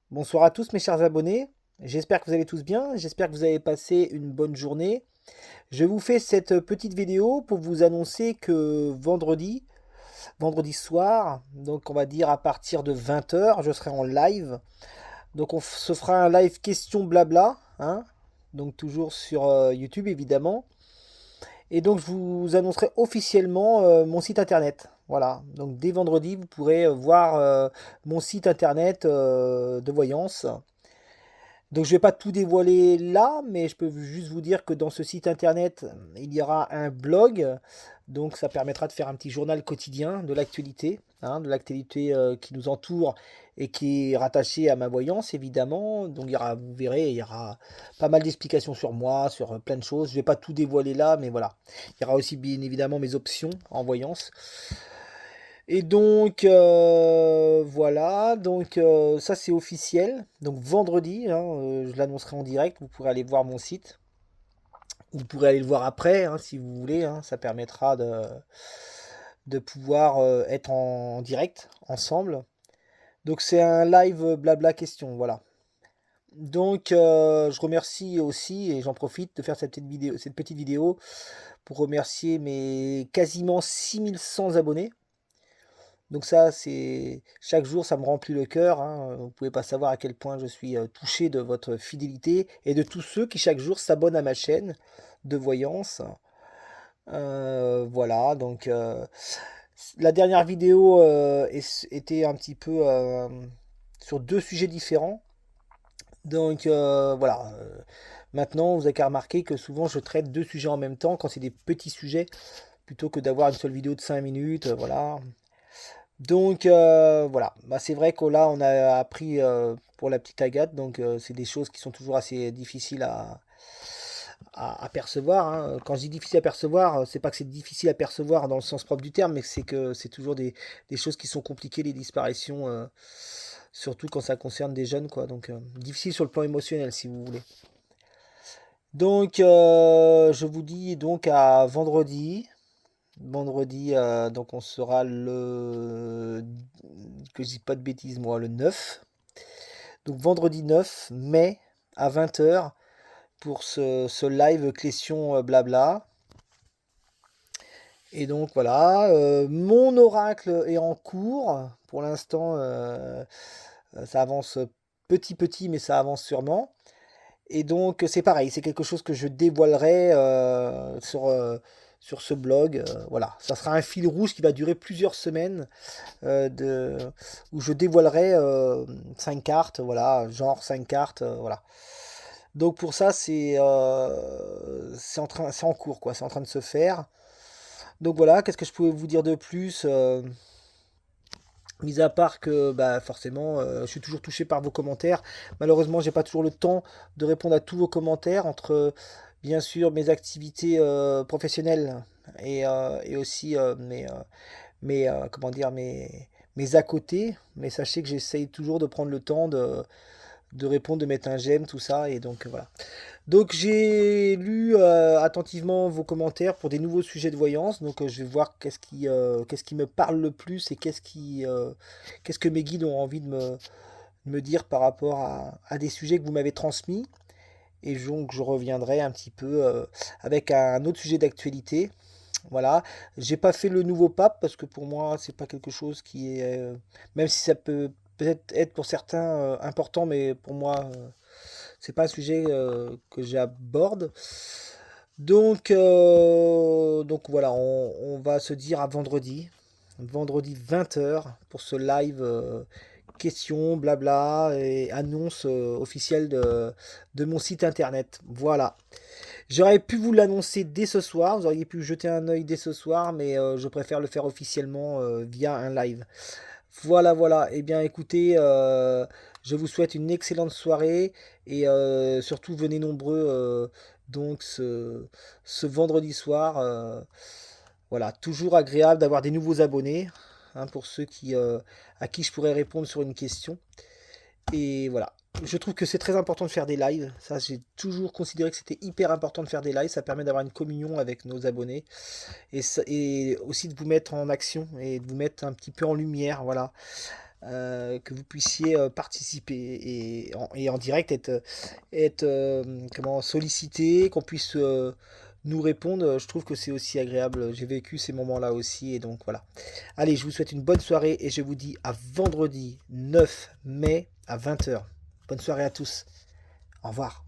Bonsoir à tous mes chers abonnés, j'espère que vous allez tous bien, j'espère que vous avez passé une bonne journée. Je vous fais cette petite vidéo pour vous annoncer que vendredi soir, donc on va dire à partir de 20 heures, je serai en live. Donc se fera un live question blabla, hein, donc toujours sur YouTube évidemment. Et donc je vous annoncerai officiellement mon site internet. Voilà, donc dès vendredi vous pourrez voir mon site internet de voyance. Donc je vais pas tout dévoiler là, mais je peux juste vous dire que dans ce site internet, il y aura un blog. Donc ça permettra de faire un petit journal quotidien de l'actualité, hein, de l'actualité qui nous entoure et qui est rattachée à ma voyance évidemment. Donc il y aura, vous verrez, il y aura pas mal d'explications sur moi, sur plein de choses. Je vais pas tout dévoiler là, mais voilà. Il y aura aussi bien évidemment mes options en voyance. Et donc voilà, donc ça c'est officiel. Donc vendredi, hein, je l'annoncerai en direct, vous pourrez aller voir mon site. Vous pourrez aller le voir après, hein, si vous voulez, hein, ça permettra de pouvoir être en direct ensemble. Donc c'est un live blabla question, voilà. Donc je remercie aussi, et j'en profite de faire cette petite vidéo pour remercier mes quasiment 6100 abonnés. Donc ça, c'est chaque jour, ça me remplit le cœur, hein. Vous pouvez pas savoir à quel point je suis touché de votre fidélité et de tous ceux qui chaque jour s'abonnent à ma chaîne de voyance. Voilà, donc la dernière vidéo était un petit peu sur deux sujets différents. Donc voilà. Maintenant, vous avez qu'à remarquer que souvent je traite deux sujets en même temps quand c'est des petits sujets plutôt que d'avoir une seule vidéo de 5 minutes. Voilà. Donc voilà, bah, c'est vrai que là on a appris pour la petite Agathe, donc c'est des choses qui sont toujours assez difficiles à percevoir, hein. Quand je dis difficile à percevoir, c'est pas que c'est difficile à percevoir dans le sens propre du terme, mais c'est que c'est toujours des choses qui sont compliquées, les disparitions, surtout quand ça concerne des jeunes, quoi. Donc difficile sur le plan émotionnel, si vous voulez. Donc je vous dis donc à vendredi. Vendredi, donc on sera le... que je dis pas de bêtises moi, le 9. Donc vendredi 9 mai à 20 heures pour ce live question blabla. Et donc voilà, mon oracle est en cours. Pour l'instant, ça avance petit petit, mais ça avance sûrement. Et donc c'est pareil, c'est quelque chose que je dévoilerai sur ce blog. Voilà, ça sera un fil rouge qui va durer plusieurs semaines où je dévoilerai 5 cartes, voilà, genre 5 cartes, voilà. Donc pour ça c'est en cours quoi, c'est en train de se faire. Donc voilà, qu'est-ce que je pouvais vous dire de plus mis à part que bah, forcément je suis toujours touché par vos commentaires. Malheureusement, j'ai pas toujours le temps de répondre à tous vos commentaires entre bien sûr mes activités professionnelles et aussi comment dire mes à côté. Mais sachez que j'essaye toujours de prendre le temps de répondre, de mettre un j'aime, tout ça. Et donc voilà. Donc j'ai lu attentivement vos commentaires pour des nouveaux sujets de voyance. Donc je vais voir qu'est-ce qui me parle le plus et qu'est-ce que mes guides ont envie de me dire par rapport à des sujets que vous m'avez transmis. Et donc je reviendrai un petit peu avec un autre sujet d'actualité. Voilà. J'ai pas fait le nouveau pape parce que pour moi c'est pas quelque chose qui est, même si ça peut peut-être être pour certains important, mais pour moi c'est pas un sujet que j'aborde. Donc voilà, on va se dire à vendredi. Vendredi 20 heures pour ce live questions, blabla et annonce officielle de mon site internet. Voilà. J'aurais pu vous l'annoncer dès ce soir, vous auriez pu jeter un œil dès ce soir, mais je préfère le faire officiellement via un live. Voilà, voilà. Eh bien, écoutez, je vous souhaite une excellente soirée et surtout venez nombreux donc ce vendredi soir. Voilà, toujours agréable d'avoir des nouveaux abonnés, hein, pour ceux à qui je pourrais répondre sur une question. Et voilà. Je trouve que c'est très important de faire des lives. Ça, j'ai toujours considéré que c'était hyper important de faire des lives. Ça permet d'avoir une communion avec nos abonnés et aussi de vous mettre en action et de vous mettre un petit peu en lumière. Voilà. que vous puissiez participer et en direct être comment, sollicité, qu'on puisse nous répondre. Je trouve que c'est aussi agréable. J'ai vécu ces moments-là aussi et donc voilà. Allez, je vous souhaite une bonne soirée et je vous dis à vendredi 9 mai à 20 h. Bonne soirée à tous. Au revoir.